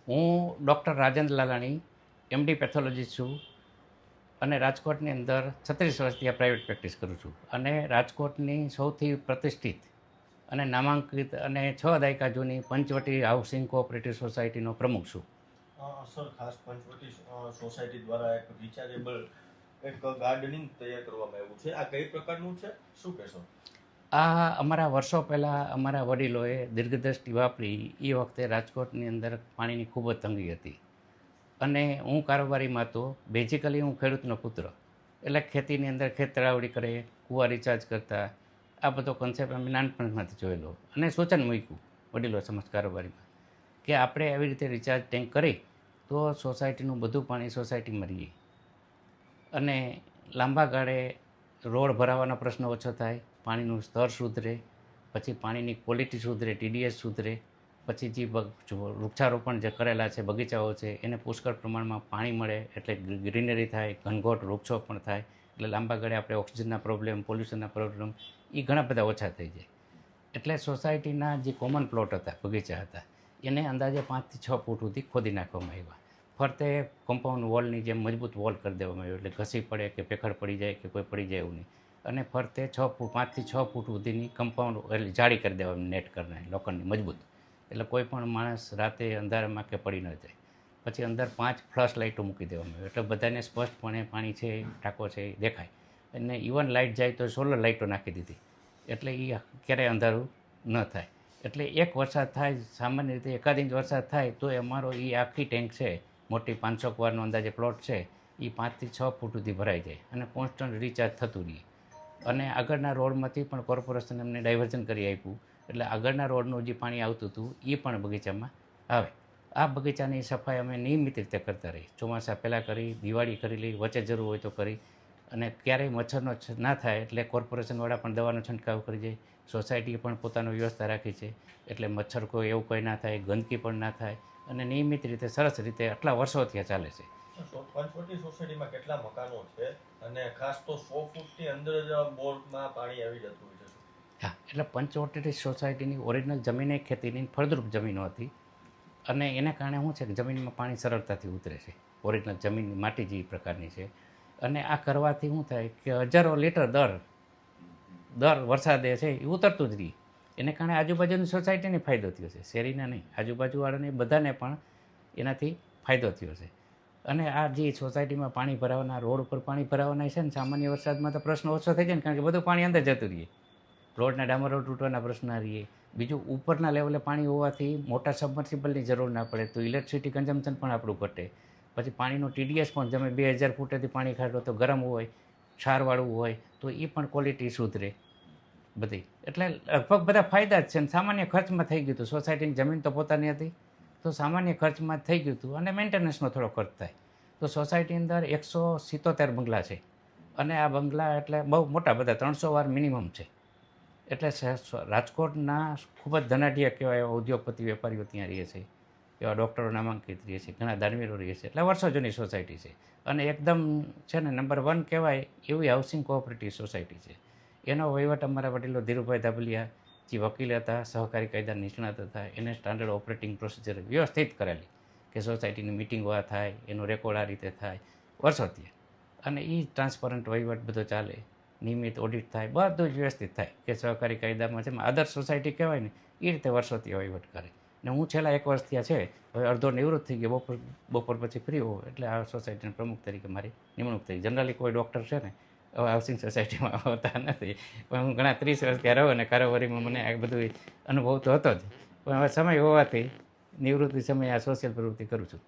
હું doctor Rajendra Lalani MD pathologist છું અને રાજકોટની અંદર 36 વર્ષથી આ પ્રાઇવેટ પ્રેક્ટિસ કરું છું અને રાજકોટની સૌથી પ્રતિષ્ઠિત અને નામાંકિત અને 6 દાયકા જૂની પંચવટી હાઉસિંગ કોઓપરેટિવ સોસાયટીનો પ્રમુખ છું. સર, ખાસ પંચવટી સોસાયટી દ્વારા એક રિચાર્જેબલ એક ગાર્ડનિંગ તૈયાર કરવામાં આવ્યું છે. આ કઈ પ્રકારનું છે, શું કહેશો? આ અમારા વર્ષો પહેલાં અમારા વડીલોએ દીર્ઘદ્રષ્ટિ વાપરી એ વખતે રાજકોટની અંદર પાણીની ખૂબ જ તંગી હતી અને હું કારોબારીમાં તો બેઝિકલી હું ખેડૂતનો પુત્ર, એટલે ખેતીની અંદર ખેત તળાવડી કરે, કૂવા રિચાર્જ કરતા, આ બધો કોન્સેપ્ટ અમે નાનપણમાંથી જોયેલો અને સૂચન મૂક્યું વડીલો સમજ કારોબારીમાં કે આપણે આવી રીતે રિચાર્જ ટેન્ક કરી તો સોસાયટીનું બધું પાણી સોસાયટીમાં રહીએ અને લાંબા ગાળે રોડ ભરાવાનો પ્રશ્ન ઓછો થાય, પાણીનું સ્તર સુધરે, પછી પાણીની ક્વોલિટી સુધરે, ટીડીએસ સુધરે, પછી જે વૃક્ષારોપણ જે કરેલા છે બગીચાઓ છે એને પુષ્કળ પ્રમાણમાં પાણી મળે એટલે ગ્રીનરી થાય, ઘનઘોટ વૃક્ષો પણ થાય, એટલે લાંબા ગાળે આપણે ઓક્સિજનના પ્રોબ્લેમ, પોલ્યુશનના પ્રોબ્લેમ એ ઘણા બધા ઓછા થઈ જાય. એટલે સોસાયટીના જે કોમન પ્લોટ હતા, બગીચા હતા, એને અંદાજે 5 થી 6 ફૂટ સુધી ખોદી નાખવામાં આવ્યા. ફરતે કમ્પાઉન્ડ વોલની જેમ મજબૂત વોલ કરી દેવામાં આવ્યો, એટલે ઘસી પડે કે પેખડ પડી જાય કે કોઈ પડી જાય એવું નહીં. અને ફરતે 5 થી 6 ફૂટ સુધીની કમ્પાઉન્ડ એટલે જાળી કરી દેવાની નેટ કરીને લોખંડની મજબૂત, એટલે કોઈ પણ માણસ રાતે અંધારામાં કે પડી ન જાય. પછી અંદર 5 ફ્લશ લાઇટો મૂકી દેવામાં આવે એટલે બધાને સ્પષ્ટપણે પાણી છે, ટાંકો છે એ દેખાય. અને ઇવન લાઇટ જાય તો સોલર લાઇટો નાખી દીધી એટલે એ ક્યારેય અંધારું ન થાય. એટલે એક વરસાદ થાય, સામાન્ય રીતે 1 ઇંચ વરસાદ થાય તો અમારો એ આખી ટેન્ક છે, મોટી 500 કવારનો અંદાજે પ્લોટ છે, એ 5 થી 6 ફૂટ સુધી ભરાઈ જાય અને કોન્સ્ટન્ટ રિચાર્જ થતું રહે. અને આગળના રોડમાંથી પણ કોર્પોરેશન અમને ડાયવર્ઝન કરી આપ્યું એટલે આગળના રોડનું જે પાણી આવતું હતું એ પણ બગીચામાં આવે. આ બગીચાની સફાઈ અમે નિયમિત રીતે કરતા રહી, ચોમાસા પહેલાં કરી, દિવાળી કરી લઈ, વચ્ચે જરૂર હોય તો કરી. અને ક્યારેય મચ્છરનો ના થાય એટલે કોર્પોરેશનવાળા પણ દવાનો છંટકાવ કરી જાય. સોસાયટીએ પણ પોતાનો વ્યવસ્થા રાખી છે એટલે મચ્છર કોઈ એવું કંઈ ના થાય, ગંદકી પણ ના થાય અને નિયમિત રીતે સરસ રીતે આટલા વર્ષોથી ચાલે છે. પંચવટી સોસાયટીમાં કેટલા મકાનો છે અને ખાસ તો 100 ફૂટની અંદર જ બોરમાં પાણી આવી જતું હોય છે? હા, એટલે પંચવટી સોસાયટીની ઓરિજિનલ જમીન એ ખેતીની ફળદ્રુપ જમીનો હતી અને એને કારણે શું છે કે જમીનમાં પાણી સરળતાથી ઉતરે છે. ઓરિજિનલ જમીનની માટી જે પ્રકારની છે અને આ કરવાથી શું થાય કે હજારો લીટર દર વરસાદે છે એ ઉતરતું જ રહે. એને કારણે આજુબાજુની સોસાયટીને ફાયદો થયો છે, શેરીને નહીં, આજુબાજુવાળાને બધાને પણ એનાથી ફાયદો થયો છે. અને આ જે સોસાયટીમાં પાણી ભરાવાના, રોડ ઉપર પાણી ભરાવાના છે ને, સામાન્ય વરસાદમાં તો પ્રશ્ન ઓછો થઈ જાય ને, કારણ કે બધું પાણી અંદર જતું રહીએ, રોડના ડામર રોડ તૂટવાના પ્રશ્ન રહીએ. બીજું ઉપરના લેવલે પાણી હોવાથી મોટા સબમર્સિબલની જરૂર ના પડે તો ઇલેક્ટ્રિસિટી કન્ઝમ્પશન પણ આપણું ઘટે. પછી પાણીનો ટીડીએસ પણ તમે 2000 ફૂટેથી પાણી કાઢો તો ગરમ હોય, ક્ષારવાળું હોય તો એ પણ ક્વોલિટી સુધરે બધી. એટલે લગભગ બધા ફાયદા જ છે અને સામાન્ય ખર્ચમાં થઈ ગયું હતું. સોસાયટીની જમીન તો પોતાની હતી તો સામાન્ય ખર્ચમાં થઈ ગયું હતું અને મેન્ટેનન્સનો થોડો ખર્ચ થાય. તો સોસાયટી અંદર 177 બંગલા છે અને આ બંગલા એટલે બહુ મોટા, બધા 300 વાર મિનિમમ છે. એટલે રાજકોટના ખૂબ જ ધનાઢ્ય કહેવાય એવા ઉદ્યોગપતિ વેપારીઓ ત્યાં રહે છે, એવા ડૉક્ટરો નામાંકિત રહે છે, ઘણા દાનવીરો રહે છે. એટલે વર્ષો જૂની સોસાયટી છે અને એકદમ છે ને નંબર 1 કહેવાય એવી હાઉસિંગ કોઓપરેટિવ સોસાયટી છે. એનો વહીવટ અમારા વડીલો ધીરુભાઈ ધાબલિયા જે વકીલ હતા, સહકારી કાયદા નિષ્ણાત હતા, એને સ્ટાન્ડર્ડ ઓપરેટિંગ પ્રોસિજર વ્યવસ્થિત કરેલી કે સોસાયટીની મિટિંગો આ થાય, એનું રેકોર્ડ આ રીતે થાય વર્ષોથી. અને એ ટ્રાન્સપરન્ટ વહીવટ બધો ચાલે, નિયમિત ઓડિટ થાય, બધું જ વ્યવસ્થિત થાય કે સહકારી કાયદામાં છે આદર્શ સોસાયટી કહેવાય ને એ રીતે વર્ષોથી વહીવટ કરે. ને હું છેલ્લા 1 વર્ષ ત્યાં છે, હવે અડધો નિવૃત્ત થઈ ગયો, બપોર પછી ફ્રી હોઉં એટલે આ સોસાયટીના પ્રમુખ તરીકે મારી નિમણૂક થઈ. જનરલી કોઈ ડૉક્ટર છે ને હવે હાઉસિંગ સોસાયટીમાં હોતા નથી, પણ હું ઘણા 30 વર્ષ ત્યાં રહું અને કારોબારીમાં મને આ બધું અનુભવ તો હતો જ, પણ હવે સમય હોવાથી નિવૃત્તિ સમયે આ સોશિયલ પ્રવૃત્તિ કરું છું.